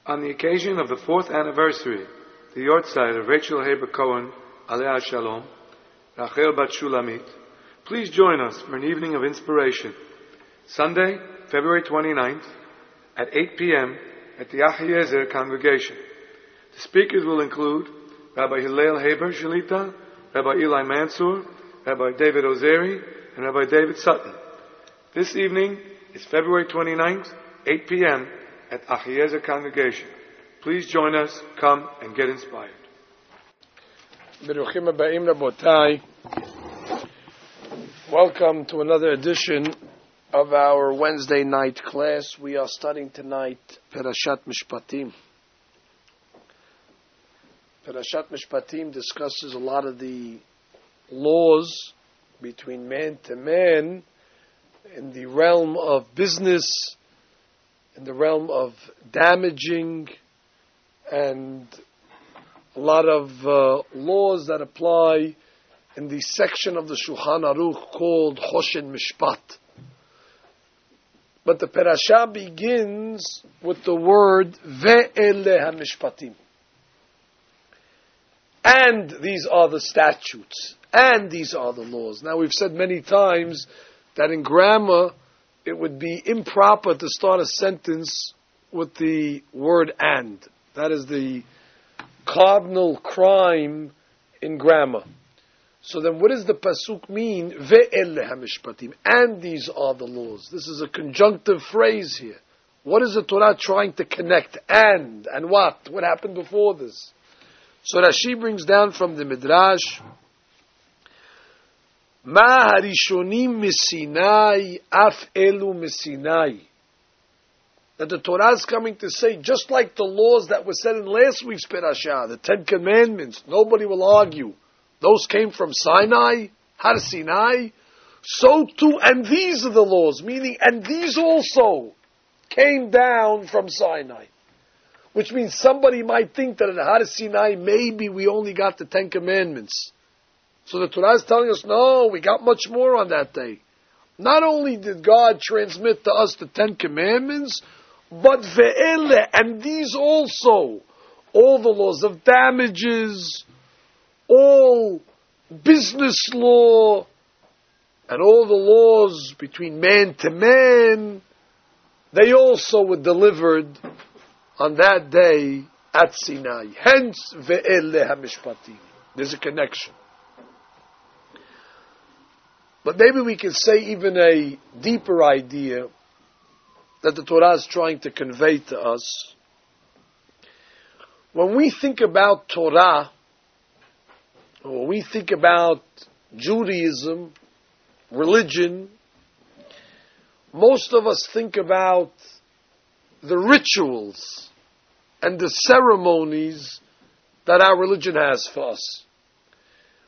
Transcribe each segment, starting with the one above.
On the occasion of the 4th anniversary, the Yortzeit of Rachel Haber Cohen, Alea Shalom, Rachel Bat Shulamit, please join us for an evening of inspiration, Sunday, February 29th, at 8 p.m. at the Achiezer congregation. The speakers will include Rabbi Hillel Haber Shalita, Rabbi Eli Mansour, Rabbi David Ozeri, and Rabbi David Sutton. This evening is February 29th, 8 p.m. at Achiezer congregation. Please join us, come and get inspired. Beruchim Habayim Rabotai. Welcome to another edition of our Wednesday night class. We are studying tonight Parashat Mishpatim. Parashat Mishpatim discusses a lot of the laws between man to man in the realm of business, in the realm of damaging, and a lot of laws that apply in the section of the Shulchan Aruch called Choshen Mishpat. But the parasha begins with the word Ve'ele HaMishpatim. And these are the statutes. And these are the laws. Now we've said many times that in grammar it would be improper to start a sentence with the word and. That is the cardinal crime in grammar. So then what does the pasuk mean? Ve'ele hamishpatim. And these are the laws. This is a conjunctive phrase here. What is the Torah trying to connect? And what? What happened before this? So Rashi brings down from the Midrash, Ma harishonim misinai af elu misinai. That the Torah is coming to say, just like the laws that were said in last week's parasha, the 10 Commandments, nobody will argue. Those came from Sinai, Har Sinai. So too, and these are the laws, meaning, and these also came down from Sinai. Which means somebody might think that at Har Sinai, maybe we only got the 10 Commandments. So the Torah is telling us, no, we got much more on that day. Not only did God transmit to us the 10 Commandments, but ve'ele, and these also, all the laws of damages, all business law, and all the laws between man to man, they also were delivered on that day at Sinai. Hence, ve'ele hamishpatim. There's a connection. But maybe we can say even a deeper idea that the Torah is trying to convey to us. When we think about Torah, or when we think about Judaism, religion, most of us think about the rituals and the ceremonies that our religion has for us.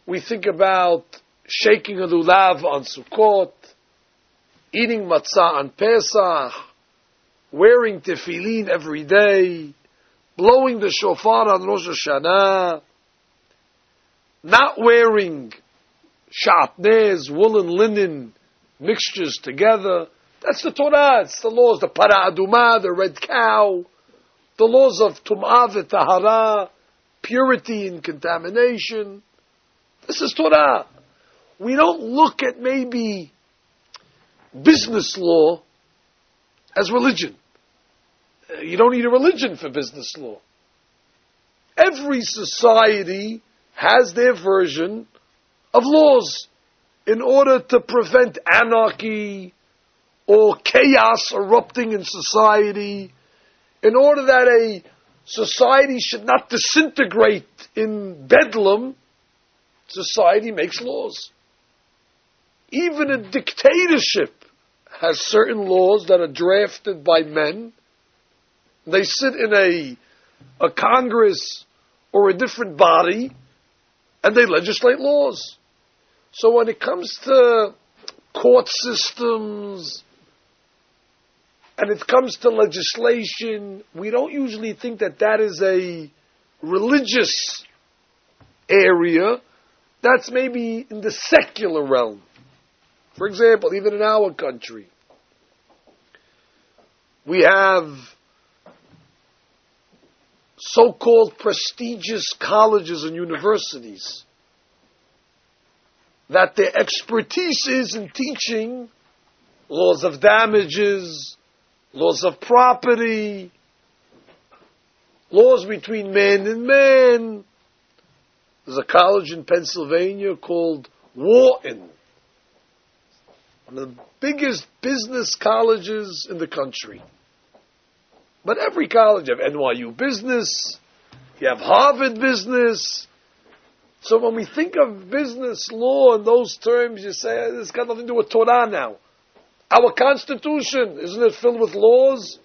We think about shaking a lulav on Sukkot, eating matzah on Pesach, wearing tefillin every day, blowing the shofar on Rosh Hashanah, not wearing shatnez, woolen, linen mixtures together. That's the Torah. It's the laws, the para adumah, the red cow, the laws of tum'ah v'tahara, purity and contamination. This is Torah. We don't look at maybe business law as religion. You don't need a religion for business law. Every society has their version of laws in order to prevent anarchy or chaos erupting in society, in order that a society should not disintegrate in bedlam. Society makes laws. Even a dictatorship has certain laws that are drafted by men. They sit in a Congress or a different body, and they legislate laws. So when it comes to court systems, and it comes to legislation, we don't usually think that that is a religious area. That's maybe in the secular realm. For example, even in our country, we have so-called prestigious colleges and universities, that their expertise is in teaching laws of damages, laws of property, laws between man and man. There's a college in Pennsylvania called Wharton, one of the biggest business colleges in the country. But every college, you have NYU Business, you have Harvard Business. So when we think of business law in those terms, you say, this got nothing to do with Torah now. Our Constitution, isn't it filled with laws?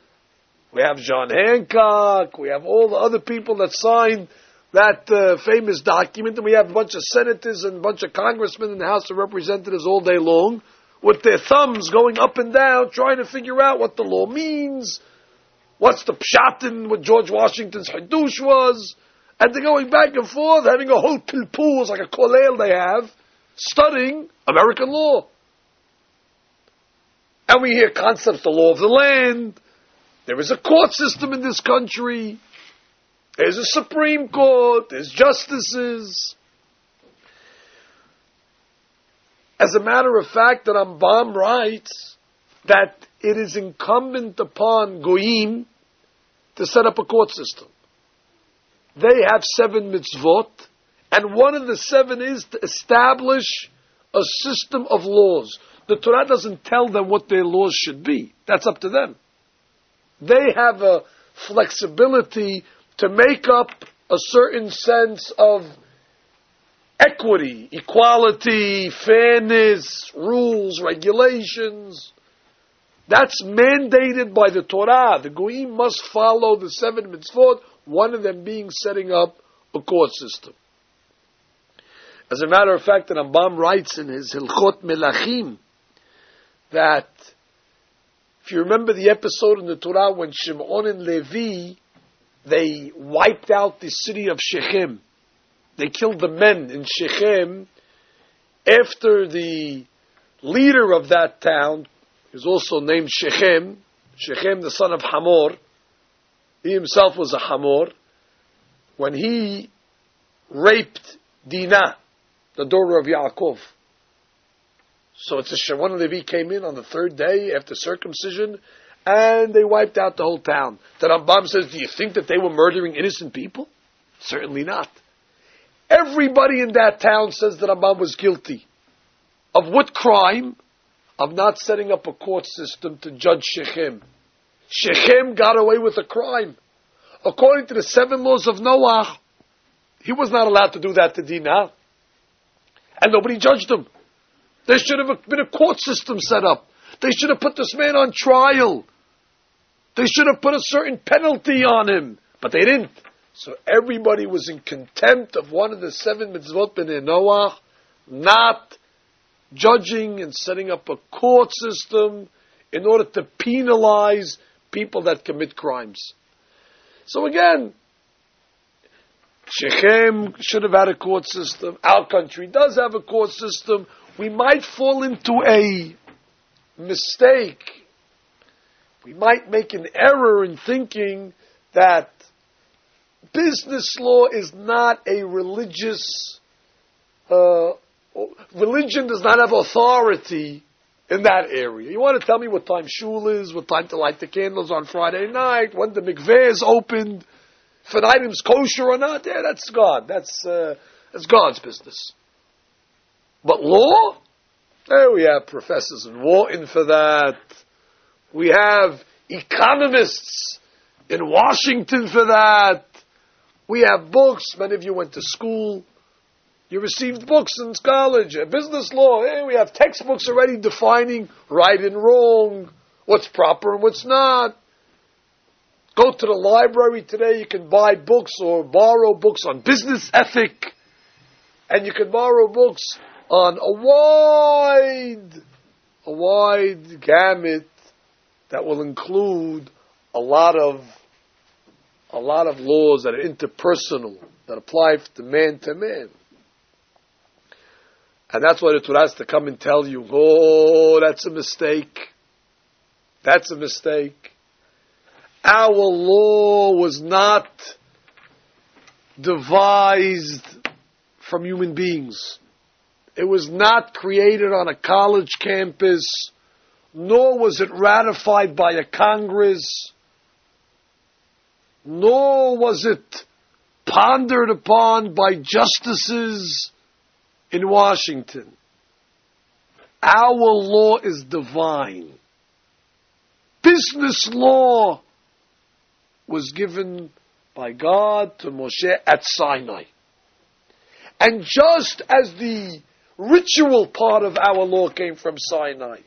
We have John Hancock, we have all the other people that signed that famous document, and we have a bunch of senators and a bunch of congressmen in the House of Representatives all day long with their thumbs going up and down trying to figure out what the law means, what's the pshat in what George Washington's hadush was, and they're going back and forth, having a whole pilpul, like a kollel they have, studying American law. And we hear concepts, the law of the land. There is a court system in this country. There's a Supreme Court. There's justices. As a matter of fact, the Rambam writes that it is incumbent upon Goyim to set up a court system. They have 7 mitzvot, and one of the 7 is to establish a system of laws. The Torah doesn't tell them what their laws should be. That's up to them. They have a flexibility to make up a certain sense of equity, equality, fairness, rules, regulations. That's mandated by the Torah. The Goyim must follow the 7 mitzvot, one of them being setting up a court system. As a matter of fact, the Rambam writes in his Hilchot Melachim that, if you remember the episode in the Torah when Shimon and Levi, they wiped out the city of Shechem. They killed the men in Shechem after the leader of that town, who's also named Shechem, the son of Hamor. He himself was a Hamor. When he raped Dinah, the daughter of Yaakov. So it's a Shimon and Levi came in on the 3rd day after circumcision, and they wiped out the whole town. The Rambam says, do you think that they were murdering innocent people? Certainly not. Everybody in that town says that Rambam was guilty. Of what crime? Of not setting up a court system to judge Shechem. Shechem got away with a crime. According to the 7 laws of Noah, he was not allowed to do that to Dinah. And nobody judged him. There should have been a court system set up. They should have put this man on trial. They should have put a certain penalty on him. But they didn't. So everybody was in contempt of one of the 7 mitzvot b'nei Noah, not judging and setting up a court system in order to penalize people that commit crimes. So again, Shechem should have had a court system. Our country does have a court system. We might fall into a mistake. We might make an error in thinking that business law is not a religious, religion does not have authority in that area. You want to tell me what time shul is, what time to light the candles on Friday night, when the mikveh is opened, if an item's kosher or not? Yeah, that's God. That's God's business. But law? There we have professors in Wharton for that. We have economists in Washington for that. We have books. Many of you went to school. You received books in college. Business law. We have textbooks already defining right and wrong, what's proper and what's not. Go to the library today. You can buy books or borrow books on business ethic. And you can borrow books on a wide gamut that will include a lot of laws that are interpersonal, that apply to man. And that's why the Torah has to come and tell you, oh, that's a mistake. That's a mistake. Our law was not devised from human beings. It was not created on a college campus, nor was it ratified by a Congress, nor was it pondered upon by justices in Washington. Our law is divine. Business law was given by God to Moshe at Sinai. And just as the ritual part of our law came from Sinai,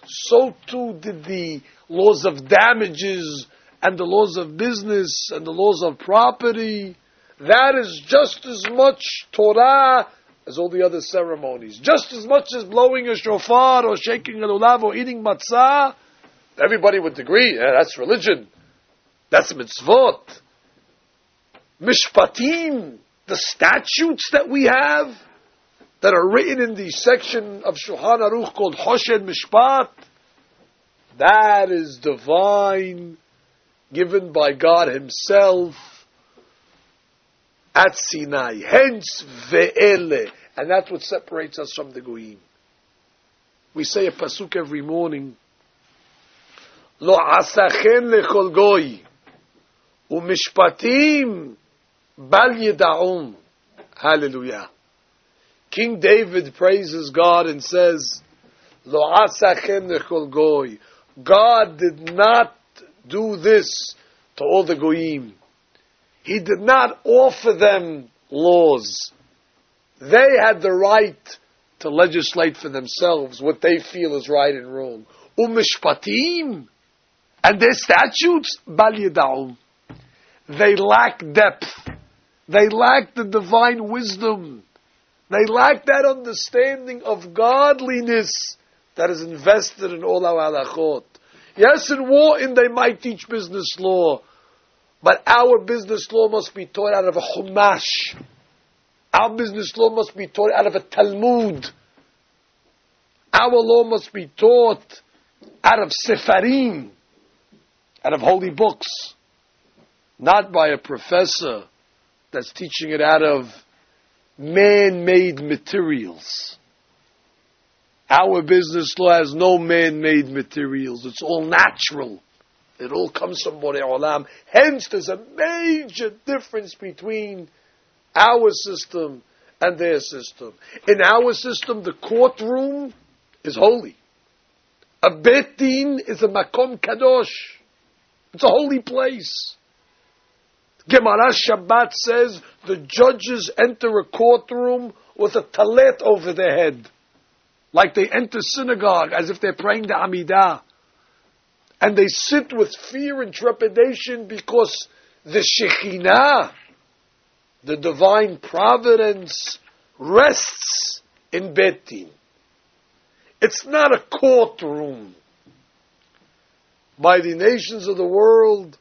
so too did the laws of damages and the laws of business and the laws of property. That is just as much Torah as all the other ceremonies. Just as much as blowing a shofar or shaking a lulav or eating matzah. Everybody would agree, that's religion. That's mitzvot. Mishpatim, the statutes that we have, that are written in the section of Shulchan Aruch called Hoshed Mishpat, that is divine, given by God Himself at Sinai. Hence, ve'ele. And that's what separates us from the Goyim. We say a pasuk every morning, Lo asachen lechol goy, u'mishpatim bal yeda'um. Hallelujah. King David praises God and says, Lo asachen lechol goy. God did not do this to all the Goyim. He did not offer them laws. They had the right to legislate for themselves what they feel is right and wrong. Umishpatim, and their statutes, bal yeda'um. They lack depth. They lack the divine wisdom. They lack that understanding of godliness that is invested in all our halachot. Yes, in war, they might teach business law, but our business law must be taught out of a chumash. Our business law must be taught out of a Talmud. Our law must be taught out of sefarim, out of holy books, not by a professor that's teaching it out of man-made materials. Our business law has no man-made materials. It's all natural. It all comes from Borei Olam. Hence, there's a major difference between our system and their system. In our system, the courtroom is holy. A bet din is a makom kadosh. It's a holy place. Gemara Shabbat says the judges enter a courtroom with a talet over their head, like they enter synagogue as if they're praying the Amidah. And they sit with fear and trepidation because the Shekhinah, the divine providence, rests in Bet Din. It's not a courtroom. By the nations of the world,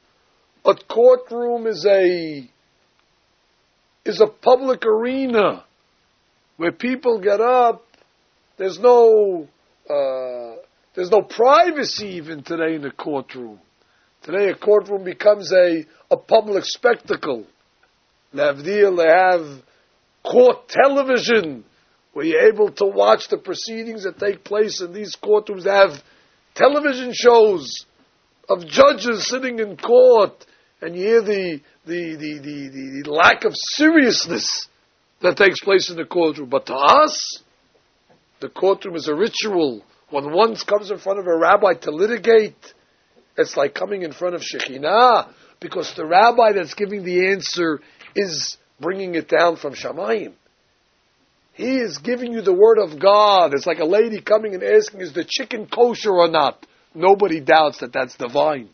a courtroom is a public arena where people get up. There's no privacy even today in the courtroom. Today a courtroom becomes a public spectacle. Lavdil, they have court television where you're able to watch the proceedings that take place in these courtrooms. They have television shows of judges sitting in court, and you hear the lack of seriousness that takes place in the courtroom. But to us, the courtroom is a ritual. When one comes in front of a rabbi to litigate, it's like coming in front of Shekhinah, because the rabbi that's giving the answer is bringing it down from Shamayim. He is giving you the word of God. It's like a lady coming and asking, is the chicken kosher or not? Nobody doubts that that's divine.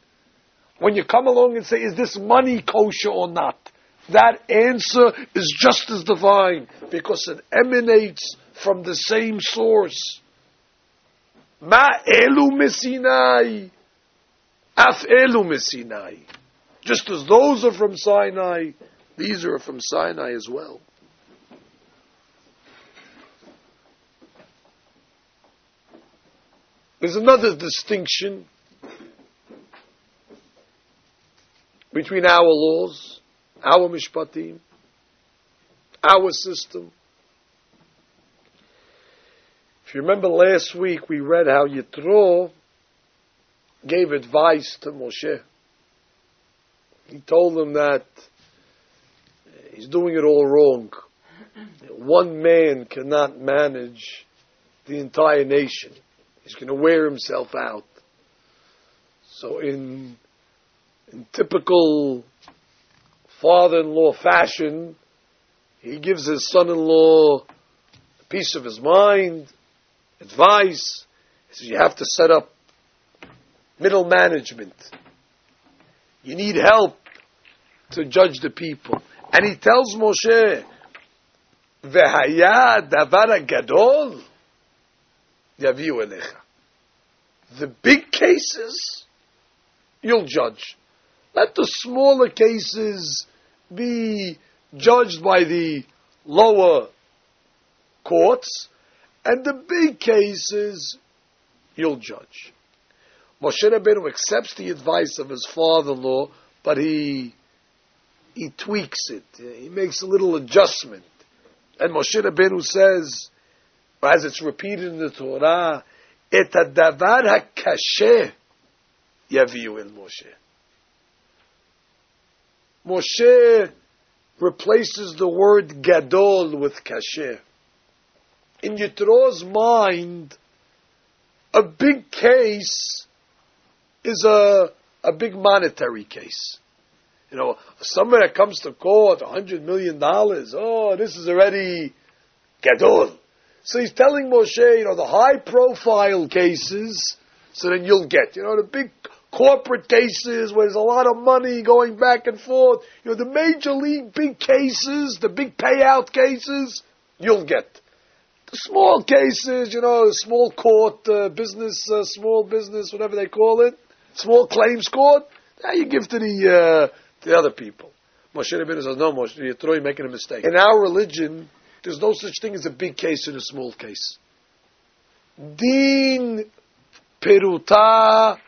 When you come along and say, is this money kosher or not? That answer is just as divine, because it emanates from the same source. Ma elu mesinai, af elu mesinai. Just as those are from Sinai, these are from Sinai as well. There's another distinction between our laws, our Mishpatim, our system. If you remember last week, we read how Yitro gave advice to Moshe. He told him that he's doing it all wrong. One man cannot manage the entire nation. He's going to wear himself out. So in typical father-in-law fashion, he gives his son-in-law a piece of his mind, advice. He says, you have to set up middle management. You need help to judge the people. And he tells Moshe, V'haya davar gadol yaviu elecha. The big cases, you'll judge. Let the smaller cases be judged by the lower courts, and the big cases, you'll judge. Moshe Rabbeinu accepts the advice of his father-in-law, but he tweaks it. He makes a little adjustment. And Moshe Rabbeinu says, as it's repeated in the Torah, Et hadavar hakasheh yaviu el Moshe. Moshe replaces the word gadol with kasheh. In Yitro's mind, a big case is a big monetary case. You know, somebody that comes to court, $100 million, oh, this is already gadol. So he's telling Moshe, the high-profile cases, so then you'll get, the big corporate cases where there's a lot of money going back and forth, the major league big cases, the big payout cases, you'll get. The small cases, small court, business, small business, whatever they call it, small claims court, you give to the other people. Moshe Rabbeinu says, no, Moshe, you're making a mistake. In our religion, there's no such thing as a big case and a small case. Din peruta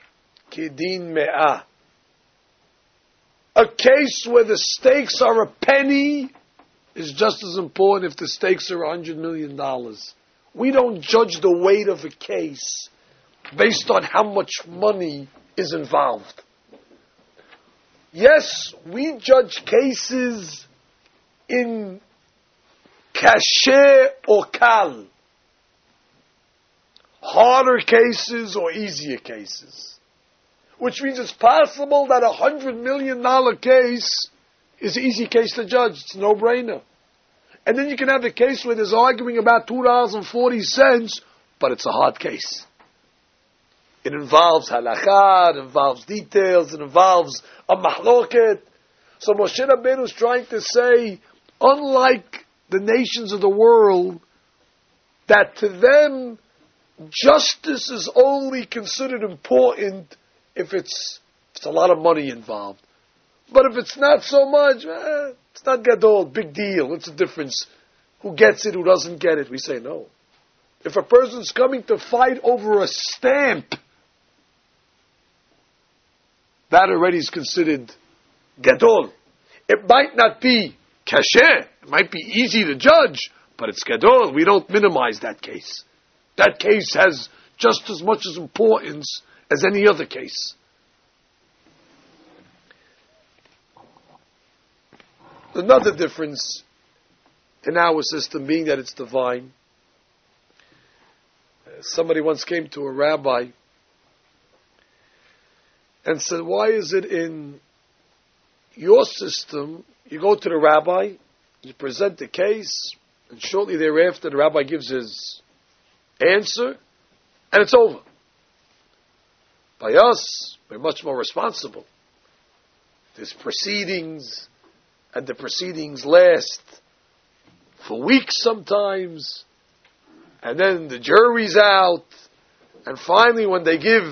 kedin me'ah. A case where the stakes are a penny is just as important if the stakes are $100 million. We don't judge the weight of a case based on how much money is involved. Yes, we judge cases in kasher or kal, harder cases or easier cases, which means it's possible that $100 million case is an easy case to judge. It's a no-brainer. And then you can have a case where there's arguing about $2.40, but it's a hard case. It involves halakha, it involves details, it involves a mahloket. So Moshe Rabbeinu is trying to say, unlike the nations of the world, that to them, justice is only considered important if it's a lot of money involved. But if it's not so much, it's not gadol, big deal. What's the difference? Who gets it, who doesn't get it? We say no. If a person's coming to fight over a stamp, that already is considered gadol. It might not be kasher, it might be easy to judge, but it's gadol. We don't minimize that case. That case has just as much as importance as any other case. Another difference in our system, being that it's divine. Somebody once came to a rabbi and said, why is it in your system, you go to the rabbi, you present the case, and shortly thereafter the rabbi gives his answer, and it's over. By us, we're much more responsible. There's proceedings, and the proceedings last for weeks sometimes, and then the jury's out, and finally when they give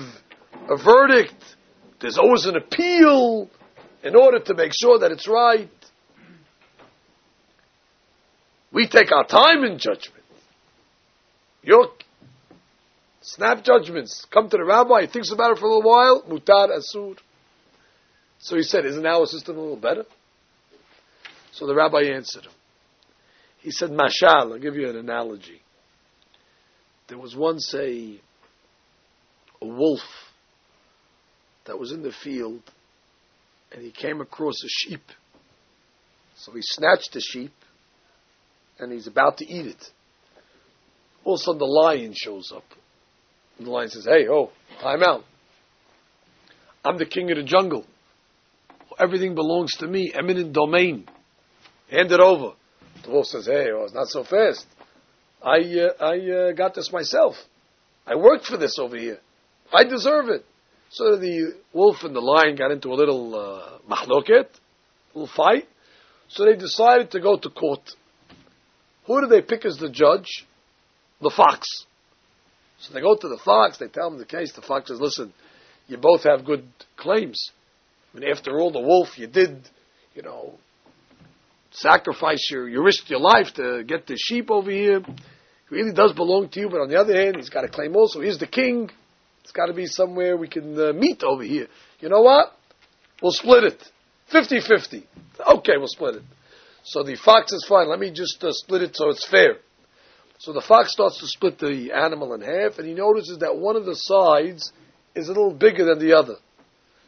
a verdict, there's always an appeal in order to make sure that it's right. We take our time in judgment. Your snap judgments. Come to the rabbi, he thinks about it for a little while, mutar asur. So he said, isn't our system a little better? So the rabbi answered him. He said, Mashal, I'll give you an analogy. There was once a wolf that was in the field, and he came across a sheep. So he snatched the sheep, and he's about to eat it. All of a sudden the lion shows up. And the lion says, hey, time out. I'm the king of the jungle. Everything belongs to me, eminent domain. Hand it over. The wolf says, hey, it's not so fast. I got this myself. I worked for this over here. I deserve it. So the wolf and the lion got into a little mahloket, a little fight. So they decided to go to court. Who do they pick as the judge? The fox. So they go to the fox, they tell him the case. The fox says, listen, you both have good claims. I mean, after all, the wolf, you did, sacrifice you risked your life to get the sheep over here. He really does belong to you, but on the other hand, he's got a claim also. He's the king. It's got to be somewhere we can meet over here. You know what? We'll split it. 50-50. Okay, we'll split it. So the fox is fine. Let me just split it so it's fair. So the fox starts to split the animal in half, and he notices that one of the sides is a little bigger than the other.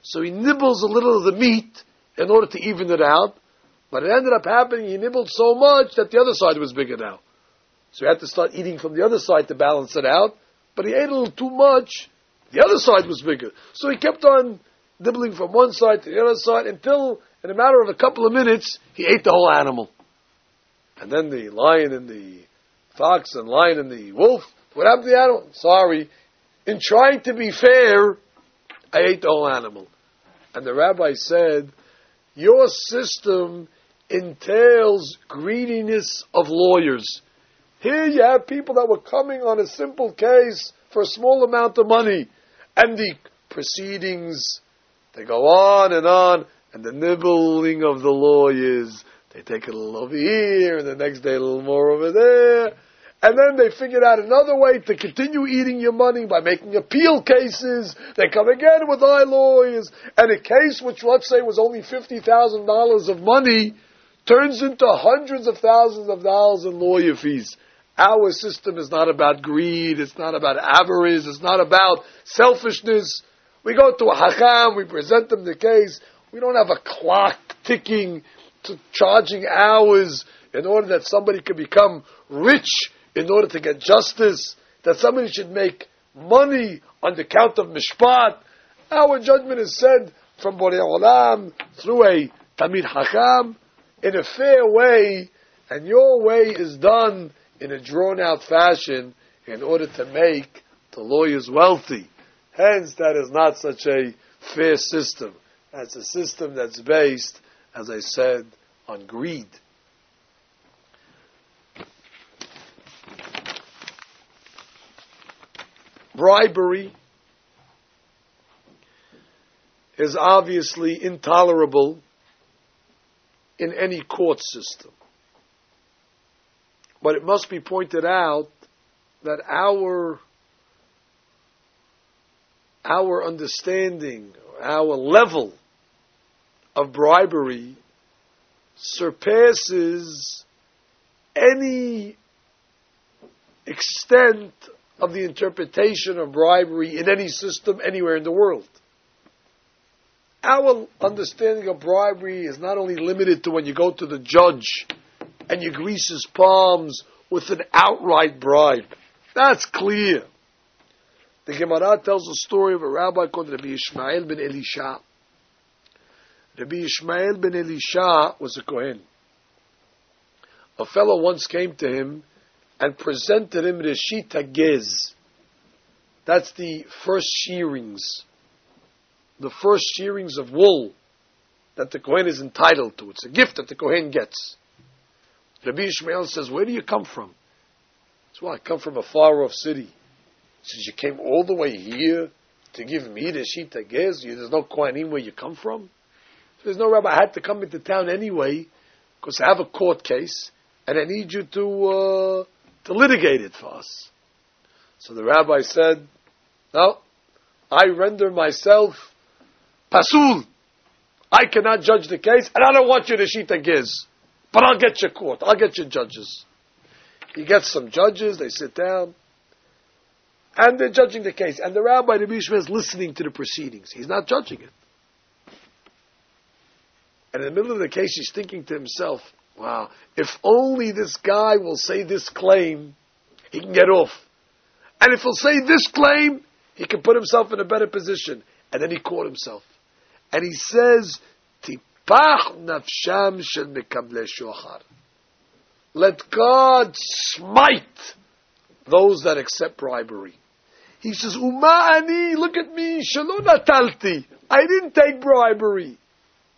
So he nibbles a little of the meat in order to even it out, but it ended up happening, he nibbled so much that the other side was bigger now. So he had to start eating from the other side to balance it out, but he ate a little too much, the other side was bigger. So he kept on nibbling from one side to the other side until, in a matter of a couple of minutes, he ate the whole animal. And then the lion and the fox and lion and the wolf, what happened to the animal? Sorry. In trying to be fair, I ate the whole animal. And the rabbi said, your system entails greediness of lawyers. Here you have people that were coming on a simple case for a small amount of money. And the proceedings, they go on, and the nibbling of the lawyers, they take a little over here, and the next day a little more over there. And then they figured out another way to continue eating your money by making appeal cases. They come again with high lawyers. And a case which, let's say, was only $50,000 of money turns into hundreds of thousands of dollars in lawyer fees. Our system is not about greed. It's not about avarice. It's not about selfishness. We go to a hacham. We present them the case. We don't have a clock ticking, charging hours in order that somebody can become rich, in order to get justice, that somebody should make money on the count of Mishpat. Our judgment is said from Borei Olam through a Tamid Hakam in a fair way, and your way is done in a drawn-out fashion in order to make the lawyers wealthy. Hence, that is not such a fair system. That's a system that's based, as I said, on greed. Bribery is obviously intolerable in any court system. But it must be pointed out that our understanding, our level of bribery surpasses any extent of the interpretation of bribery in any system anywhere in the world. Our understanding of bribery is not only limited to when you go to the judge and you grease his palms with an outright bribe. That's clear. The Gemara tells a story of a rabbi called Rabbi Ishmael ben Elisha. Rabbi Ishmael ben Elisha was a Kohen. A fellow once came to him and presented him Reshit HaGez. That's the first shearings. The first shearings of wool that the Kohen is entitled to. It's a gift that the Kohen gets. Rabbi Ishmael says, where do you come from? He says, well, I come from a far-off city. He says, you came all the way here to give me Reshit HaGez? There's no Kohanim where you come from? There's no rabbi. I had to come into town anyway because I have a court case and I need you to litigate it for us. So the rabbi said, no, I render myself pasul. I cannot judge the case and I don't want you to Reshit HaGez. But I'll get your court. I'll get your judges. He gets some judges, they sit down, and they're judging the case. And the rabbi, the Mishpatim, is listening to the proceedings. He's not judging it. And in the middle of the case, he's thinking to himself, wow, if only this guy will say this claim, he can get off. And if he'll say this claim, he can put himself in a better position. And then he caught himself. And he says, Tipach nafsham shel mekable shochar. Let God smite those that accept bribery. He says, Uma ani, look at me, shelo natalti. I didn't take bribery.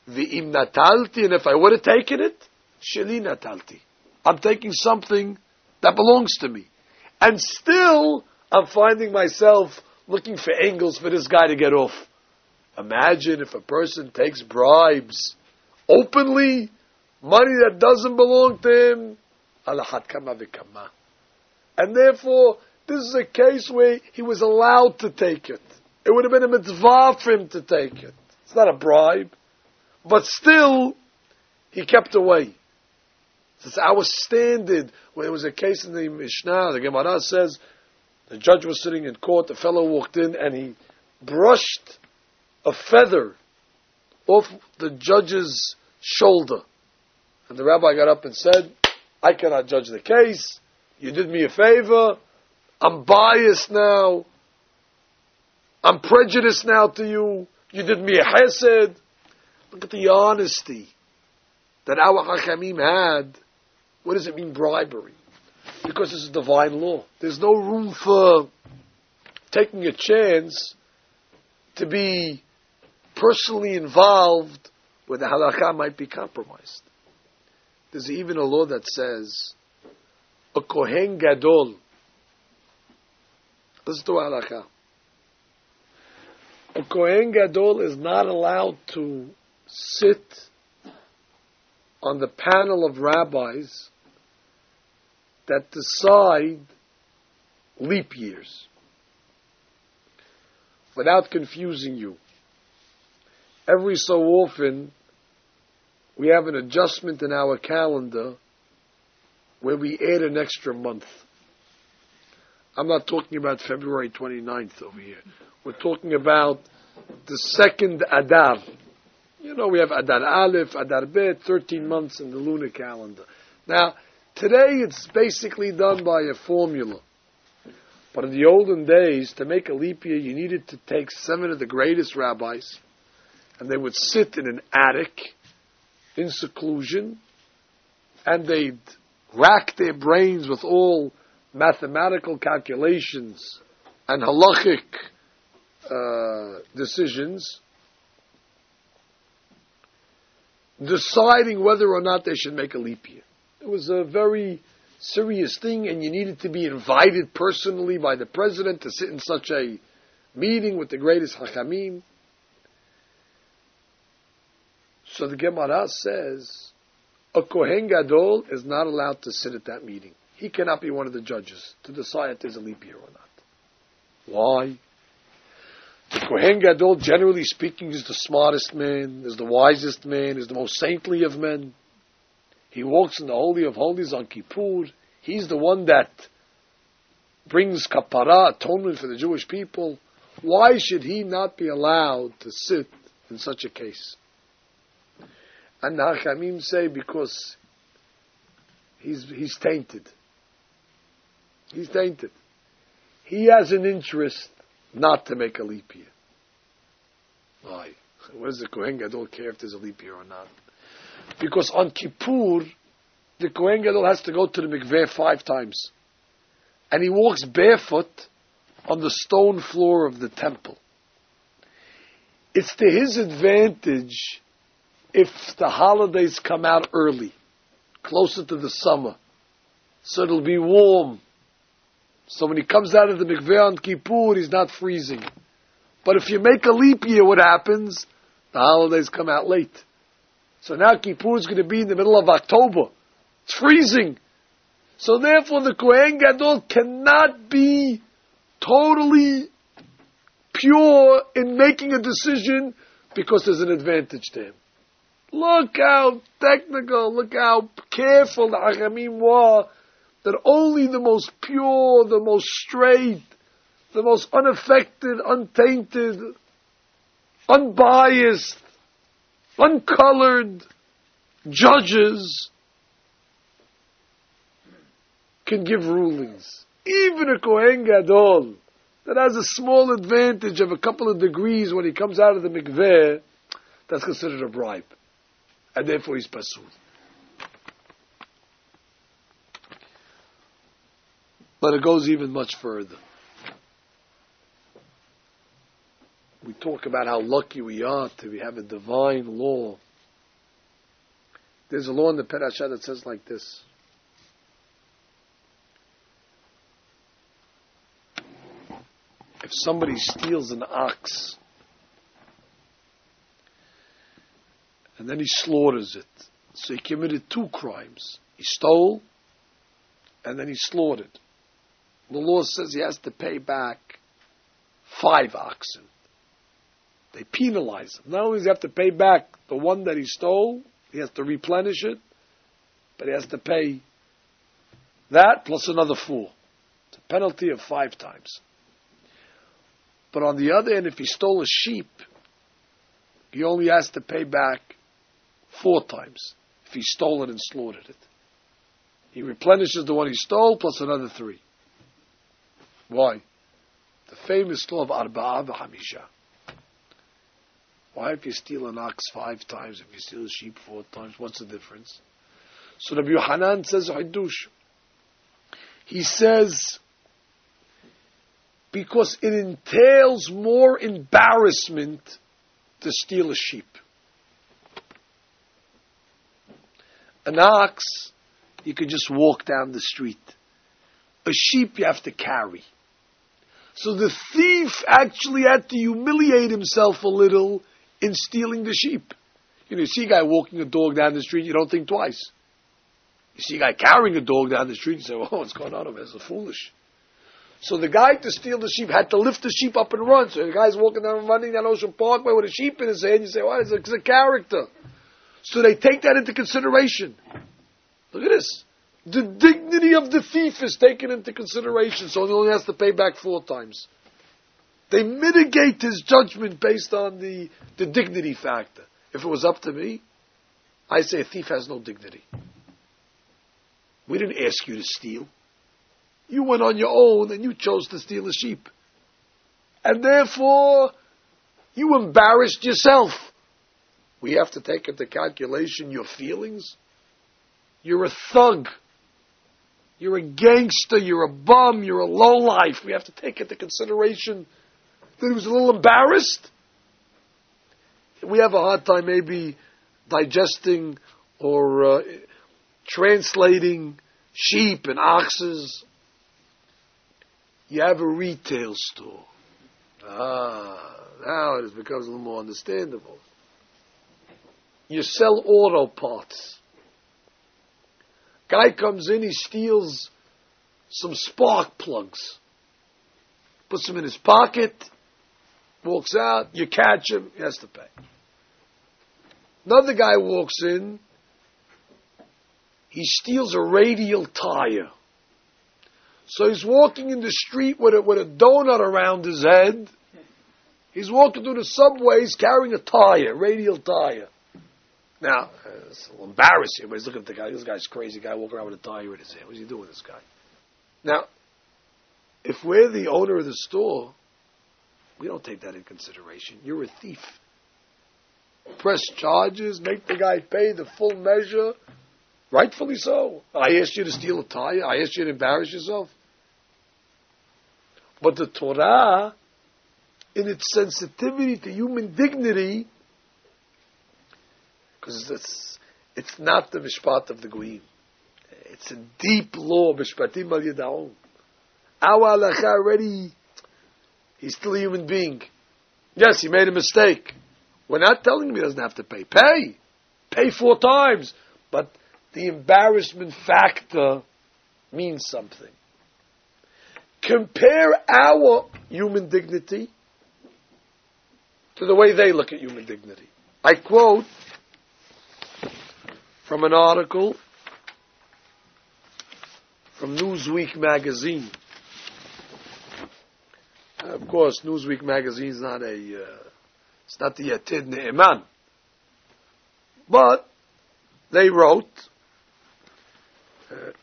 V'im natalti, and if I would have taken it, sheli natalti. I'm taking something that belongs to me. And still, I'm finding myself looking for angles for this guy to get off. Imagine if a person takes bribes openly, money that doesn't belong to him. And therefore, this is a case where he was allowed to take it. It would have been a mitzvah for him to take it. It's not a bribe. But still, he kept away. It's our standard. When there was a case in the Mishnah, the Gemara says, the judge was sitting in court, the fellow walked in and he brushed a feather off the judge's shoulder. And the rabbi got up and said, I cannot judge the case. You did me a favor. I'm biased now. I'm prejudiced now to you. You did me a chesed. Look at the honesty that our Chachamim had. What does it mean, bribery? Because this is divine law. There's no room for taking a chance to be personally involved where the halakha might be compromised. There's even a law that says a kohen gadol. Listen to halakha. A kohen gadol is not allowed to sit on the panel of rabbis that decide leap years. Without confusing you, every so often we have an adjustment in our calendar where we add an extra month. I'm not talking about February 29th over here. We're talking about the second Adar. You know, we have Adar Aleph, Adar Bet, 13 months in the lunar calendar. Now, today it's basically done by a formula. But in the olden days, to make a leap year, you needed to take 7 of the greatest rabbis, and they would sit in an attic in seclusion, and they'd rack their brains with all mathematical calculations and halachic decisions, deciding whether or not they should make a leap year. It was a very serious thing, and you needed to be invited personally by the president to sit in such a meeting with the greatest Chachamim. So the Gemara says, a Kohen Gadol is not allowed to sit at that meeting. He cannot be one of the judges to decide if there's a leap year or not. Why? The Kohen Gadol, generally speaking, is the smartest man, is the wisest man, is the most saintly of men. He walks in the Holy of Holies on Kippur. He's the one that brings kapara, atonement for the Jewish people. Why should he not be allowed to sit in such a case? And the Hachamim say because he's tainted. He's tainted. He has an interest not to make a leap year. Why? What does the Kohen Gadol care if there's a leap year or not? Because on Kippur, the Kohen Gadol has to go to the mikveh 5 times. And he walks barefoot on the stone floor of the temple. It's to his advantage if the holidays come out early, closer to the summer. So it'll be warm. So when he comes out of the mikveh on Kippur, he's not freezing. But if you make a leap year, what happens? The holidays come out late. So now Kippur is going to be in the middle of October. It's freezing. So therefore the Kohen Gadol cannot be totally pure in making a decision because there's an advantage to him. Look how technical, look how careful the Hachamim were that only the most pure, the most straight, the most unaffected, untainted, unbiased, uncolored judges can give rulings. Even a Kohen Gadol that has a small advantage of a couple of degrees when he comes out of the mikveh, that's considered a bribe. And therefore he's pasul. But it goes even much further. We talk about how lucky we are to have a divine law. There's a law in the Parashat that says like this. If somebody steals an ox and then he slaughters it, so he committed 2 crimes. He stole and then he slaughtered. The law says he has to pay back 5 oxen. They penalize him. Not only does he have to pay back the one that he stole, he has to replenish it, but he has to pay that plus another 4. It's a penalty of 5 times. But on the other hand, if he stole a sheep, he only has to pay back 4 times if he stole it and slaughtered it. He replenishes the one he stole plus another 3. Why? The famous law of Arba'ah v'Hamisha. Why if you steal an ox 5 times, if you steal a sheep 4 times, what's the difference? So Rabbi Yohanan says, Hidush. He says, because it entails more embarrassment to steal a sheep. An ox, you can just walk down the street. A sheep you have to carry. So the thief actually had to humiliate himself a little in stealing the sheep. You see a guy walking a dog down the street, you don't think twice. You see a guy carrying a dog down the street, you say, oh, what's going on over there? It's foolish. So the guy to steal the sheep had to lift the sheep up and run. So the guy's walking down, running down Ocean Parkway with a sheep in his hand, you say, what? It's a character. So they take that into consideration. Look at this. The dignity of the thief is taken into consideration, so he only has to pay back 4 times. They mitigate his judgment based on the dignity factor. If it was up to me, I say a thief has no dignity. We didn't ask you to steal. You went on your own and you chose to steal a sheep. And therefore, you embarrassed yourself. We have to take into calculation your feelings. You're a thug. You're a gangster. You're a bum. You're a lowlife. We have to take into consideration that he was a little embarrassed. We have a hard time maybe digesting or translating sheep and oxes. You have a retail store. Now it becomes a little more understandable. You sell auto parts. Guy comes in, he steals some spark plugs. Puts them in his pocket, walks out, you catch him, he has to pay. Another guy walks in, he steals a radial tire. So he's walking in the street with a donut around his head. He's walking through the subways carrying a tire, radial tire. Now, it's a little embarrassing. Everybody's looking at the guy. This guy's crazy guy walking around with a tire in his hand. What's he doing, this guy? Now, if we're the owner of the store, we don't take that in consideration. You're a thief. Press charges, make the guy pay the full measure. Rightfully so. I asked you to steal a tire. I asked you to embarrass yourself. But the Torah, in its sensitivity to human dignity, because it's not the Mishpat of the Goyim. It's a deep law, Mishpatim al Yadaon. Our halacha already, he's still a human being. Yes, he made a mistake. We're not telling him he doesn't have to pay. Pay! Pay 4 times. But the embarrassment factor means something. Compare our human dignity to the way they look at human dignity. I quote from an article from Newsweek magazine. Of course, Newsweek magazine is not it's not the Yatid Ne'eman. But they wrote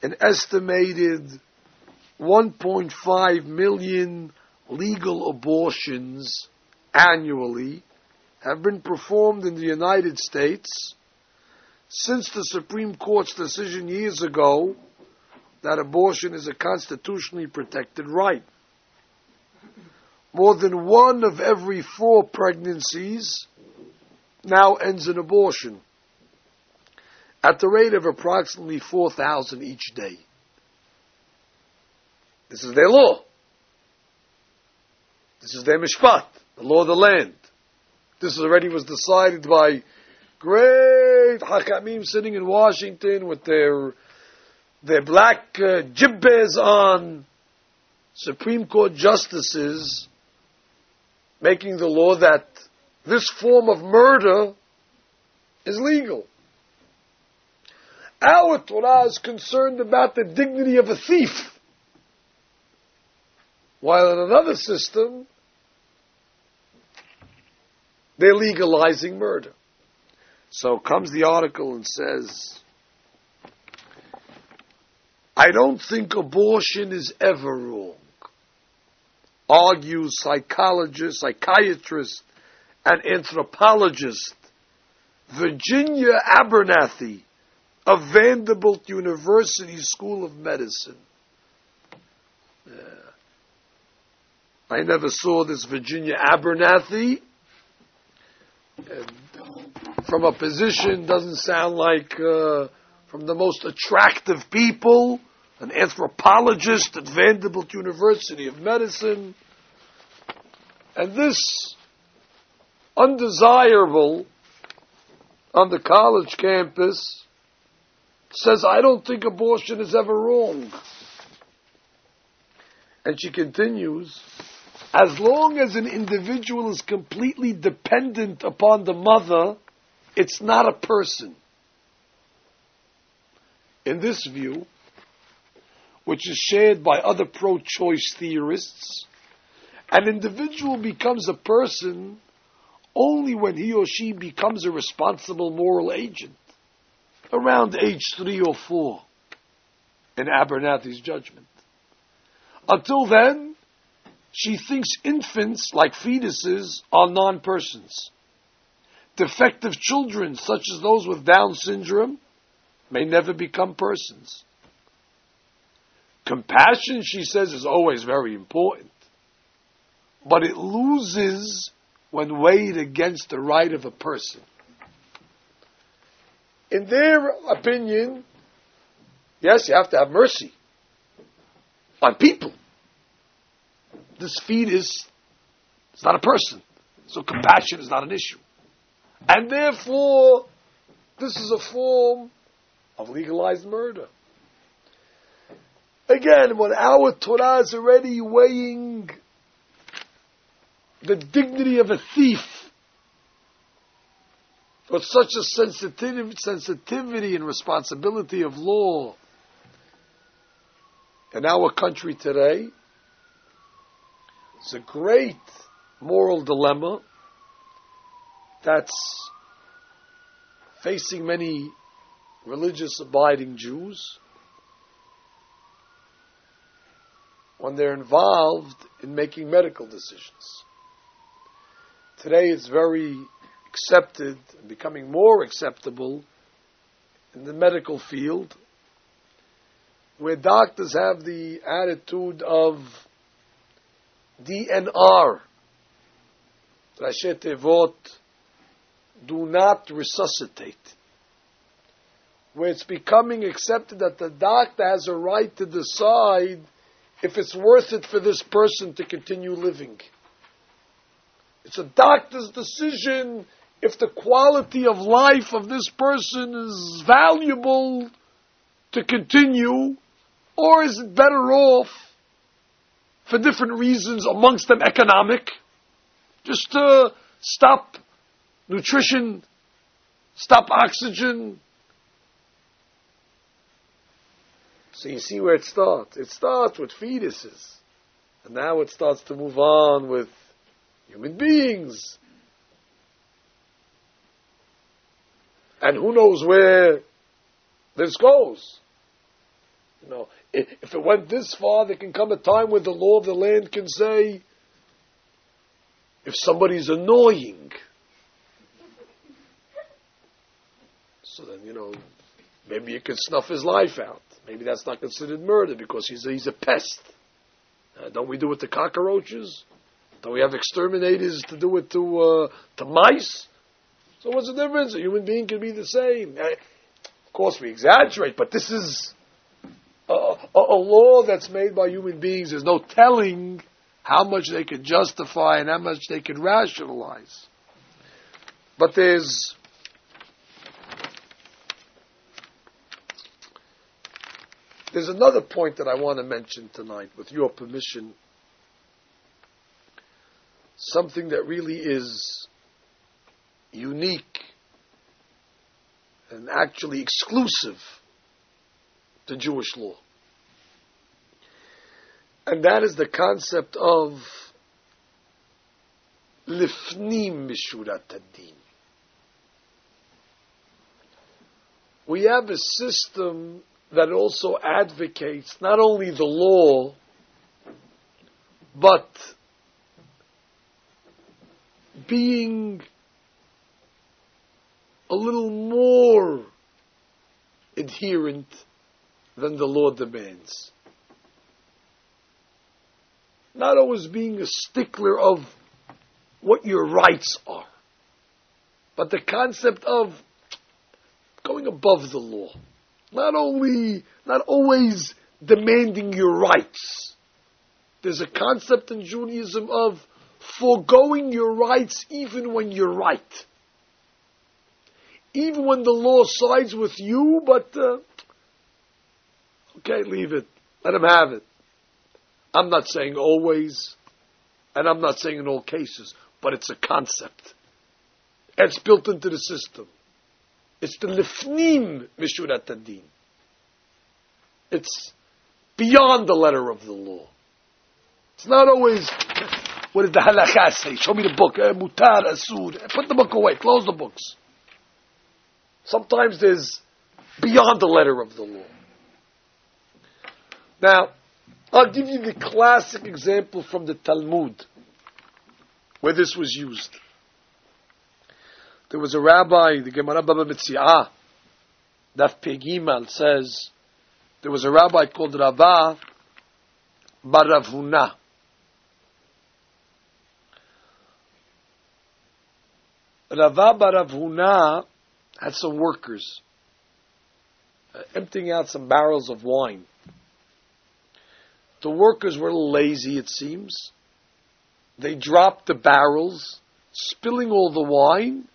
an estimated 1.5 million legal abortions annually have been performed in the United States since the Supreme Court's decision years ago that abortion is a constitutionally protected right. More than 1 of every 4 pregnancies now ends in abortion, at the rate of approximately 4,000 each day. This is their law. This is their mishpat, the law of the land. This already was decided by great hakamim sitting in Washington with their black jibbehs on, Supreme Court justices making the law that this form of murder is legal. Our Torah is concerned about the dignity of a thief, while in another system, they're legalizing murder. So comes the article and says, I don't think abortion is ever wrong, argues psychiatrist, and anthropologist Virginia Abernathy of Vanderbilt University School of Medicine. I never saw this Virginia Abernathy. And from a position, doesn't sound like from the most attractive people, an anthropologist at Vanderbilt University of Medicine. And this undesirable on the college campus says, I don't think abortion is ever wrong. And she continues, as long as an individual is completely dependent upon the mother, it's not a person. In this view, which is shared by other pro-choice theorists, an individual becomes a person only when he or she becomes a responsible moral agent, around age 3 or 4, in Abernathy's judgment. Until then, she thinks infants, like fetuses, are non-persons. Defective children, such as those with Down syndrome, may never become persons. Compassion, she says, is always very important, but it loses when weighed against the right of a person. In their opinion, yes, you have to have mercy on people. This fetus is not a person, so compassion is not an issue. And therefore, this is a form of legalized murder. Again, when our Torah is already weighing the dignity of a thief with such a sensitivity and responsibility of law in our country today, it's a great moral dilemma that's facing many religious abiding Jews when they're involved in making medical decisions. Today it's very accepted, and becoming more acceptable in the medical field, where doctors have the attitude of DNR, Rashi Tevot, do not resuscitate, where it's becoming accepted that the doctor has a right to decide if it's worth it for this person to continue living. It's a doctor's decision if the quality of life of this person is valuable to continue, or is it better off, for different reasons, amongst them economic, just to stop nutrition, stop oxygen. So you see where it starts. It starts with fetuses. And now it starts to move on with human beings. And who knows where this goes. You know, if it went this far, there can come a time where the law of the land can say, if somebody's annoying, so then, you know, maybe you can snuff his life out. Maybe that's not considered murder because he's a pest. Don't we do it to cockroaches? Don't we have exterminators to do it to mice? So what's the difference? A human being can be the same. Of course, we exaggerate, but this is a law that's made by human beings. There's no telling how much they could justify and how much they could rationalize. But there's another point that I want to mention tonight, with your permission. Something that really is unique and actually exclusive to Jewish law. And that is the concept of lifnim mishurat ad-din. We have a system that also advocates not only the law, but being a little more adherent than the law demands. Not always being a stickler of what your rights are, but the concept of going above the law. Not always demanding your rights. There's a concept in Judaism of foregoing your rights even when you're right. Even when the law sides with you, but okay, leave it. Let him have it. I'm not saying always, and I'm not saying in all cases, but it's a concept. It's built into the system. It's the lifnim mishurat ad-din. It's beyond the letter of the law. It's not always, what did the halakha say? Show me the book. Mutar, asur. Put the book away. Close the books. Sometimes there's beyond the letter of the law. Now, I'll give you the classic example from the Talmud, where this was used. There was a rabbi, the Gemara Baba Metziah, Daf Pegimal says, there was a rabbi called Rabbi bar Rav Huna. Rabbi bar Rav Huna had some workers emptying out some barrels of wine. The workers were a little lazy, it seems. They dropped the barrels, spilling all the wine,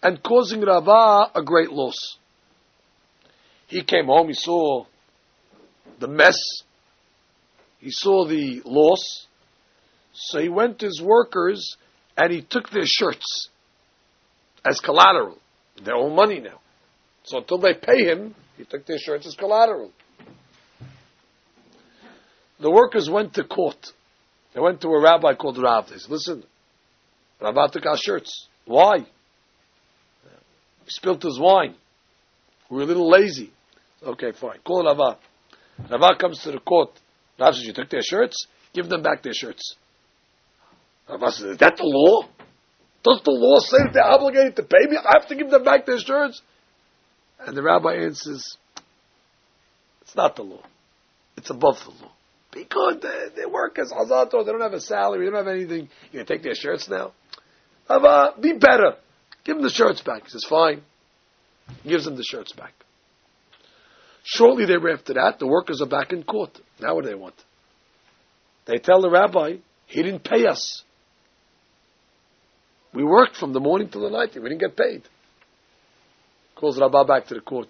and causing Rabbi a great loss. He came home, he saw the mess, he saw the loss, so he went to his workers and he took their shirts as collateral. Their own money now. So until they pay him, he took their shirts as collateral. The workers went to court. They went to a rabbi called Rav. They said, listen, Rabbi took our shirts. Why? He spilt his wine. We were a little lazy. Okay, fine. Call Rabbi. Rabbi comes to the court. Rav says, you took their shirts? Give them back their shirts. Rabbi says, is that the law? Does the law say that they're obligated to pay me? I have to give them back their shirts? And the rabbi answers, it's not the law. It's above the law. Because they're workers, Hazato, they don't have a salary, they don't have anything. You going to take their shirts now? Be better. Give them the shirts back. He says, fine. He gives them the shirts back. Shortly thereafter that, the workers are back in court. Now what do they want? They tell the rabbi, he didn't pay us. We worked from the morning till the night. We didn't get paid. Calls Rabbi back to the court.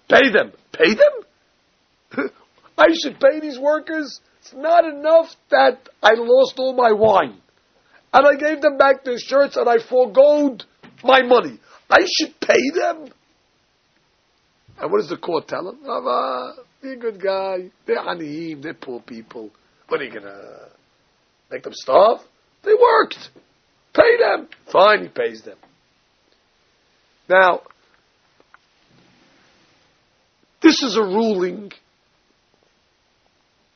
Pay them. Pay them? I should pay these workers? It's not enough that I lost all my wine. And I gave them back their shirts and I foregoed my money. I should pay them? And what does the court tell him? Be a good guy. They're aniyim, they're poor people. What are you gonna make them starve? They worked. Pay them. Fine, he pays them. Now, this is a ruling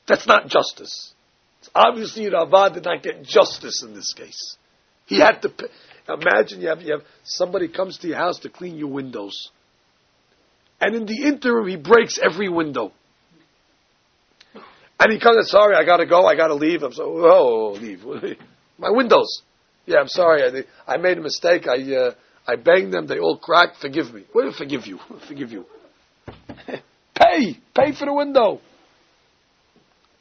that's not justice. It's obviously Rabbi did not get justice in this case. He had to pay. Imagine you have somebody comes to your house to clean your windows. And in the interim, he breaks every window. And he comes and, sorry, I gotta go, I gotta leave. I'm so, leave. My windows. Yeah, I'm sorry, I made a mistake, I banged them, they all cracked, forgive me. What do I forgive you? Forgive you. Pay for the window.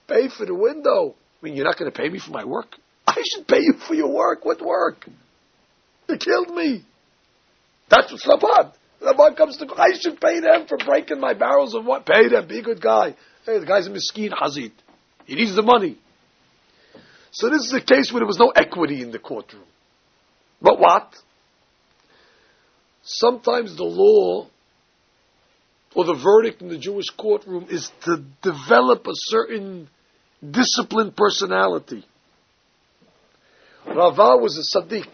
Pay for the window. I mean, you're not going to pay me for my work? I should pay you for your work. What work? You killed me. That's what's Rabbi. Rabbi comes to, I should pay them for breaking my barrels of what? Pay them, be a good guy. Hey, the guy's a miskeen hazid. He needs the money. So this is a case where there was no equity in the courtroom. But what? Sometimes the law or the verdict in the Jewish courtroom is to develop a certain disciplined personality. Rava was a tzaddik.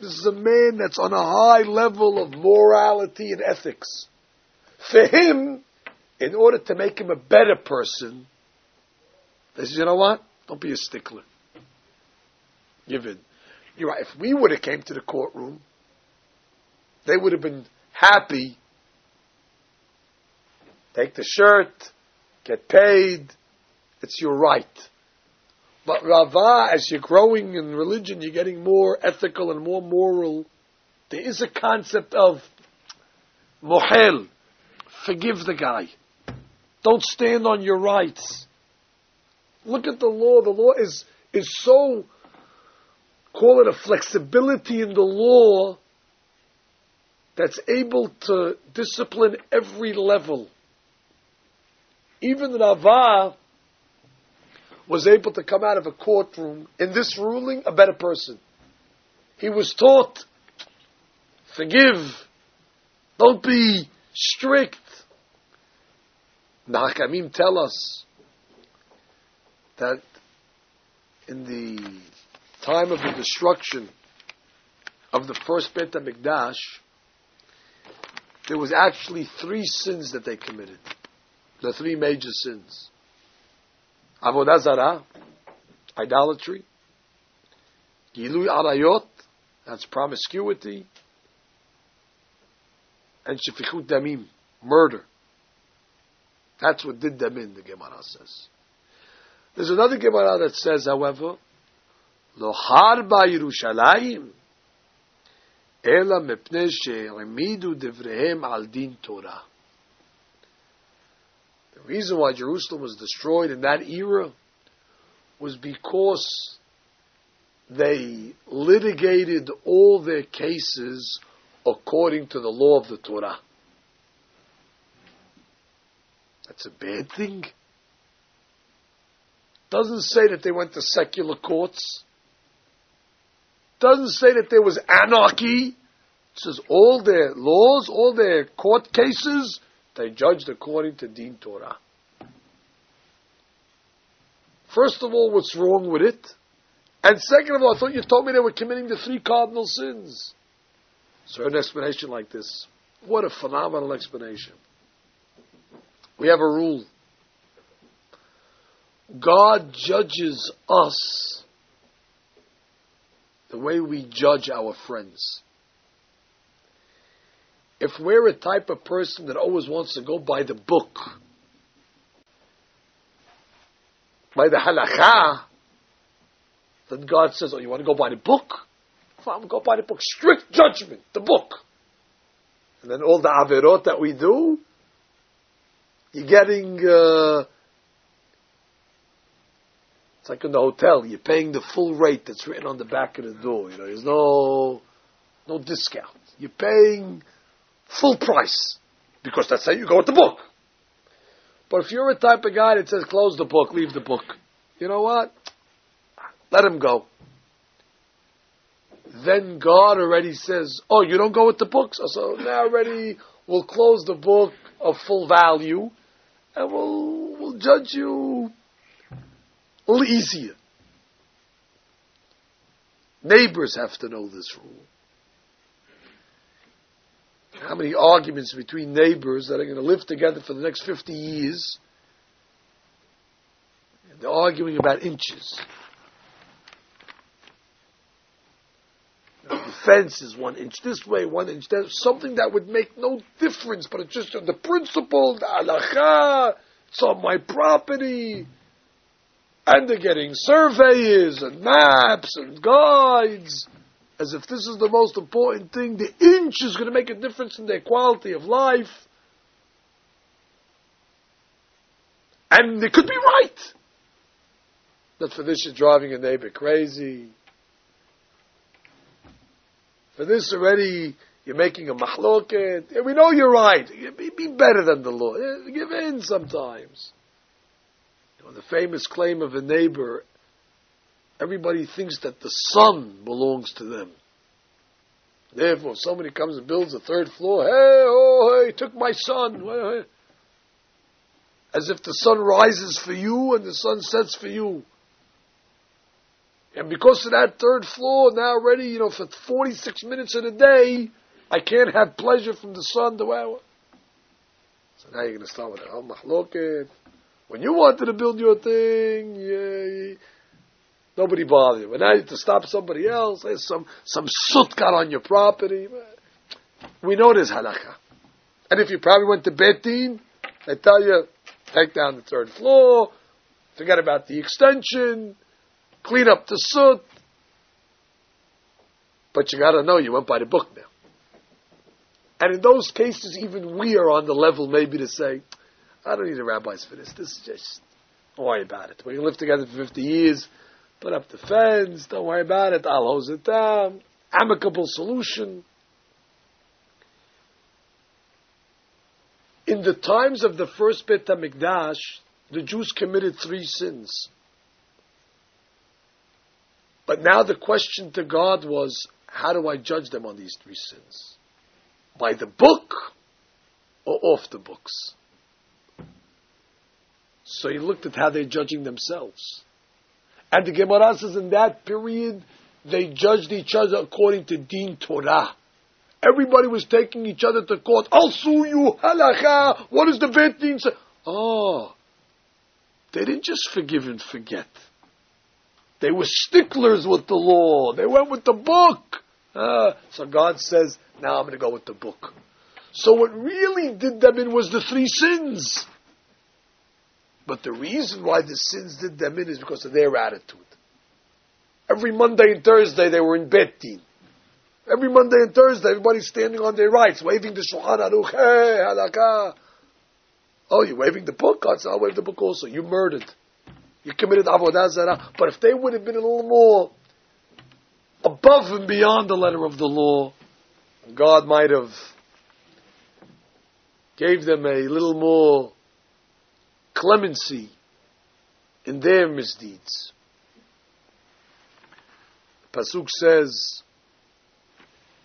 This is a man that's on a high level of morality and ethics. For him, in order to make him a better person, they said, you know what? Don't be a stickler. Give in. You're right. If we would have came to the courtroom, they would have been happy. Take the shirt, get paid. It's your right. But Rava, as you're growing in religion, you're getting more ethical and more moral. There is a concept of mohel. Forgive the guy. Don't stand on your rights. Look at the law. The law is so, call it a flexibility in the law that's able to discipline every level. Even Rava was able to come out of a courtroom in this ruling a better person. He was taught, forgive, don't be strict. The Hakamim tell us that in the time of the destruction of the first Beit HaMikdash, there was actually 3 sins that they committed. The 3 major sins. Avodah Zarah, idolatry. Gilui Arayot, that's promiscuity. And Shefichut Damim, murder. That's what did them in, the Gemara says. There's another Gemara that says, however, Lo harba Yerushalayim, ela mepnei she'emidu devrehem al din Torah. The reason why Jerusalem was destroyed in that era was because they litigated all their cases according to the law of the Torah. That's a bad thing. Doesn't say that they went to secular courts. Doesn't say that there was anarchy. It says all their laws, all their court cases, they judged according to Din Torah. First of all, what's wrong with it? And second of all, I thought you told me they were committing the 3 cardinal sins. So an explanation like this. What a phenomenal explanation. We have a rule. God judges us the way we judge our friends. If we're a type of person that always wants to go by the book, by the halakha, then God says, oh, you want to go by the book? Fine, go by the book. Strict judgment, the book. And then all the averot that we do, you're getting, it's like in the hotel, you're paying the full rate that's written on the back of the door. You know, there's no discount. You're paying full price, because that's how you go with the book. But if you're a type of guy that says, close the book, leave the book, you know what? Let him go. Then God already says, oh, you don't go with the books? So now already we'll close the book of full value, and we'll judge you a little easier. Neighbors have to know this rule. How many arguments between neighbors that are going to live together for the next 50 years, and they're arguing about inches. The fence is 1 inch this way, 1 inch that. Something that would make no difference, but it's just the principle, the halakha, it's on my property. And they're getting surveyors and maps and guides, as if this is the most important thing. The inch is going to make a difference in their quality of life. And they could be right. But for this, you're driving a neighbor crazy. For this already, you're making a mahloket. Yeah, we know you're right. Be better than the law. Give in sometimes. You know, the famous claim of a neighbor, everybody thinks that the sun belongs to them. Therefore, if somebody comes and builds a 3rd floor, hey, took my son. As if the sun rises for you and the sun sets for you. And because of that 3rd floor, now already, for 46 minutes in a day, I can't have pleasure from the sun. So now you're going to start with that. Oh, mahloket. When you wanted to build your thing, nobody bothered you. But now you have to stop somebody else. There's some soot got on your property. We know there's halakha. And if you probably went to Beit Din, they tell you, take down the 3rd floor, forget about the extension, clean up the soot. But you got to know you went by the book now. And in those cases, even we are on the level maybe to say, I don't need the rabbis for this. This is just, don't worry about it. We can live together for 50 years, put up the fence, don't worry about it, I'll hose it down. Amicable solution. In the times of the first Beit HaMikdash, the Jews committed 3 sins. But now the question to God was, how do I judge them on these 3 sins? By the book or off the books? So he looked at how they're judging themselves. And the Gemara says in that period, they judged each other according to Din Torah. Everybody was taking each other to court. I'll sue you, halakha. What does the Beit Din say? Oh, they didn't just forgive and forget. They were sticklers with the law. They went with the book. So God says, now I'm going to go with the book. So what really did them in was the 3 sins. But the reason why the sins did them in is because of their attitude. Every Monday and Thursday they were in Beit Din. Every Monday and Thursday everybody's standing on their rights, waving the Shulchan Aruch. Hey, halakha. Oh, you're waving the book? God said, I'll wave the book also. You murdered. You committed avodah zarah. But if they would have been a little more above and beyond the letter of the law, God might have gave them a little more clemency in their misdeeds. The Pasuk says,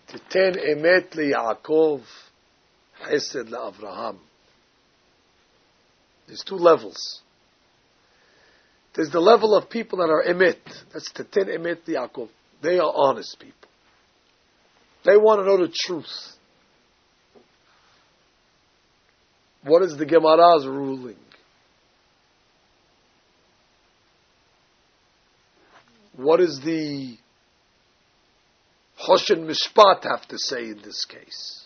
Titen emet leYaakov, Chesed leAvraham. There's 2 levels. There's the level of people that are emet. That's Titen emet leYaakov. They are honest people. They want to know the truth. What is the Gemara's ruling? What does the Choshen Mishpat have to say in this case?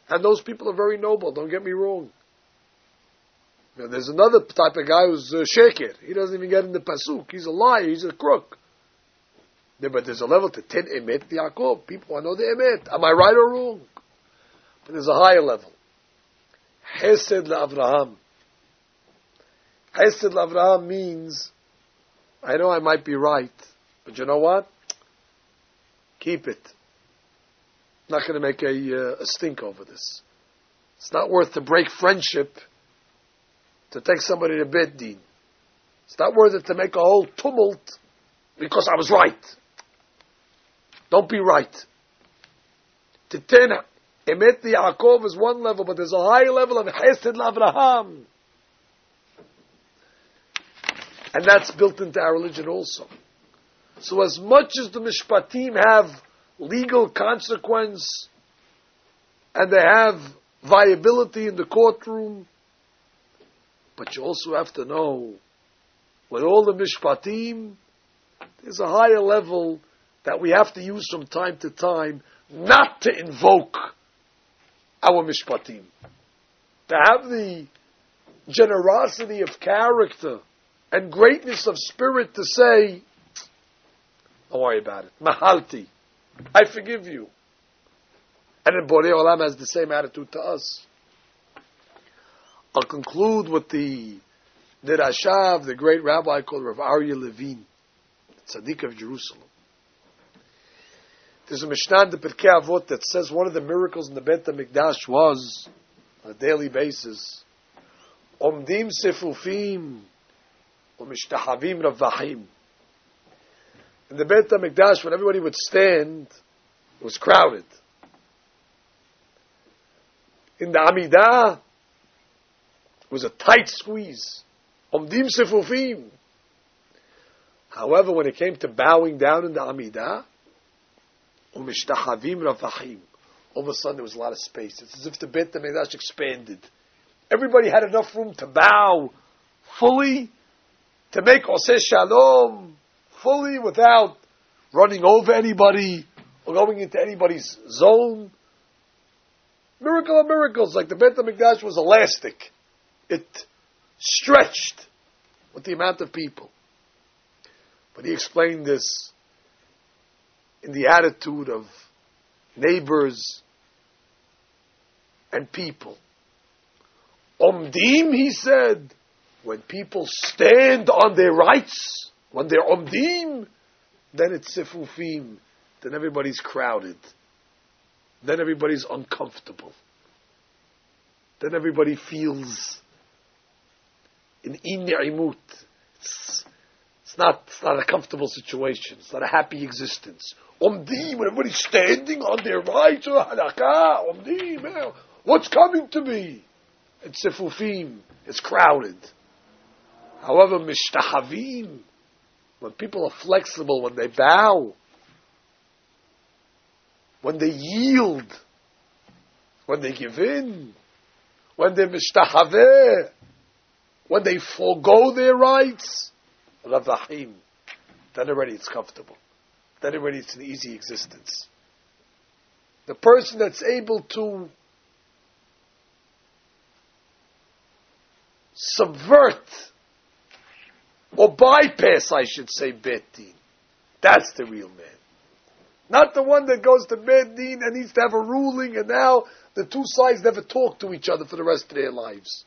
And those people are very noble, don't get me wrong. Now, there's another type of guy who's sheker. He doesn't even get in the pasuk. He's a liar, he's a crook. But there's a level to Ten Emet Yaakov. People want to know the Emet. Am I right or wrong? But there's a higher level. Chesed LaAvraham. Chesed LaAvraham means, I know I might be right, but you know what? Keep it. I'm not going to make a stink over this. It's not worth to break friendship to take somebody to Beit Din. It's not worth it to make a whole tumult because I was right. Don't be right. Titen Emet Yaakov is one level, but there's a higher level of Chesed LaAvraham. And that's built into our religion also. So as much as the Mishpatim have legal consequence and they have viability in the courtroom, but you also have to know, with all the Mishpatim, there's a higher level that we have to use from time to time not to invoke our Mishpatim. To have the generosity of character and greatness of spirit to say, don't worry about it. Mahalti. I forgive you. And then Borei Olam has the same attitude to us. I'll conclude with the Rasha of the great rabbi called Rav Aryeh Levine, Tzaddik of Jerusalem. There's a Mishnah in the Pirkei Avot that says one of the miracles in the Beit HaMikdash was, on a daily basis, Omdim Sefufim Umishtahavim Ravachim. In the Beit HaMikdash, when everybody would stand, it was crowded. In the Amidah, it was a tight squeeze. Omdim Sefufim. However, when it came to bowing down in the Amidah, Umishtahavim Ravachim, all of a sudden there was a lot of space. It's as if the Beit HaMikdash expanded. Everybody had enough room to bow fully, to make Oseh Shalom fully without running over anybody or going into anybody's zone. Miracle of miracles, like the Beit HaMikdash was elastic. It stretched with the amount of people. But he explained this in the attitude of neighbors and people. Omdim, he said, when people stand on their rights, when they're omdim, then it's sefufim, then everybody's crowded, then everybody's uncomfortable, then everybody feels in imut. It's not a comfortable situation. It's not a happy existence. Omdim, when everybody's standing on their rights, omdim, what's coming to me? It's sefufim. It's crowded. However, mishtahavim, when people are flexible, when they bow, when they yield, when they give in, when they mishtahaveh, when they forego their rights, ravahim, then already it's comfortable. Then already it's an easy existence. The person that's able to subvert or bypass, I should say, Bet Din, that's the real man. Not the one that goes to Bet Din and needs to have a ruling and now the two sides never talk to each other for the rest of their lives.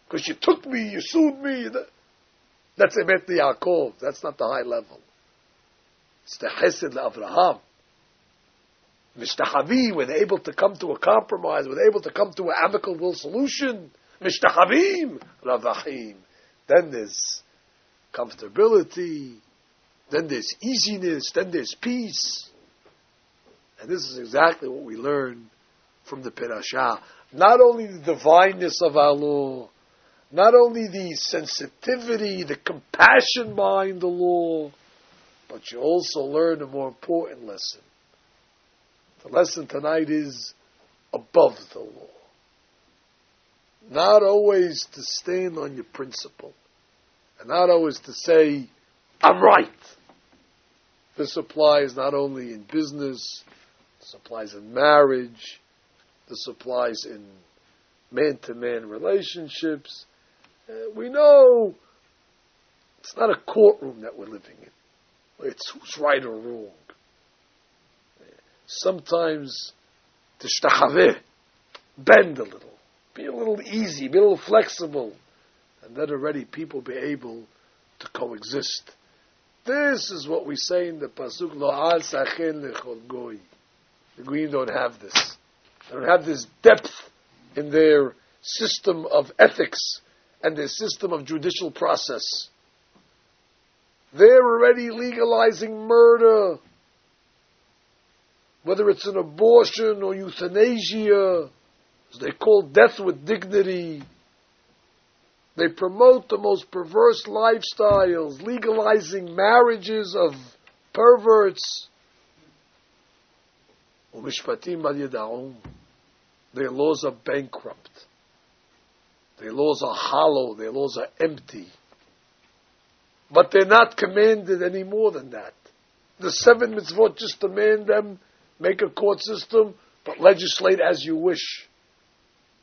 Because you took me, you sued me. That's Emet Yaakov. That's not the high level. It's the Chesed LeAvraham. Mishtachavi, when they're able to come to a compromise, when they're able to come to an amicable solution. Mishtachavim, Ravachim. Then there's comfortability. Then there's easiness. Then there's peace. And this is exactly what we learn from the Parashat. Not only the divineness of our law, not only the sensitivity, the compassion behind the law, but you also learn a more important lesson. The lesson tonight is above the law. Not always to stand on your principle, and not always to say, I'm right. This applies not only in business, this applies in marriage, this applies in man-to-man relationships. We know it's not a courtroom that we're living in. It's who's right or wrong. Sometimes tishtachaveh, bend a little, be a little easy, be a little flexible, and then already people be able to coexist. This is what we say in the pasuk, Lo al sachen lechol goy. The Goyim don't have this. They don't have this depth in their system of ethics and their system of judicial process. They're already legalizing murder, whether it's an abortion or euthanasia, as they call death with dignity. They promote the most perverse lifestyles, legalizing marriages of perverts. Mishpatim al yada'um. Their laws are bankrupt. Their laws are hollow. Their laws are empty. But they're not commanded any more than that. The 7 mitzvot just demand them, make a court system, but legislate as you wish.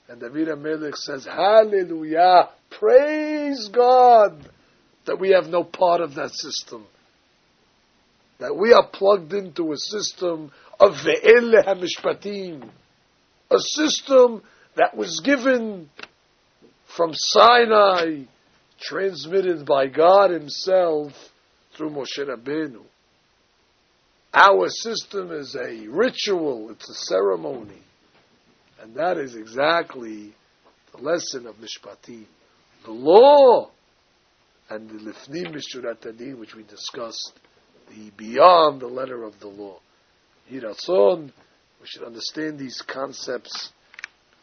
And David HaMelech says, Hallelujah, praise God that we have no part of that system. That we are plugged into a system of Ve'ele HaMishpatim, a system that was given from Sinai, transmitted by God Himself through Moshe Rabbeinu. Our system is a ritual, it's a ceremony. And that is exactly the lesson of Mishpatim. The law and the Lifnim Mishurat Adin, which we discussed, the beyond the letter of the law. Yiratzon, we should understand these concepts.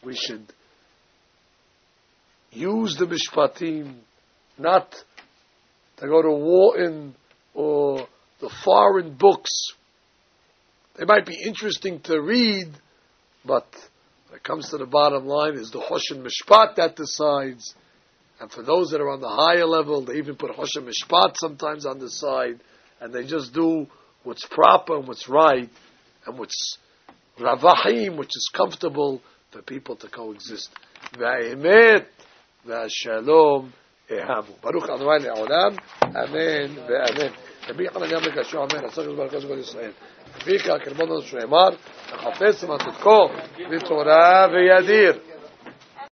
We should use the Mishpatim, not to go to Wharton or the foreign books. They might be interesting to read, but when it comes to the bottom line, is the Hoshen Mishpat that decides. And for those that are on the higher level, they even put Hoshen Mishpat sometimes on the side, and they just do what's proper and what's right, and what's Ravahim, which is comfortable for people to coexist. V'a'imet v'ashalom ehavu. Baruch Adonai le'olam. Amen ve'amen. Rabbi Hananiah Mekasho, amen. Atzach Baruch Hashem Yisrael. Vika, Kerbonon Shreimar, Chafetz Matutko, V'torah v'yadir.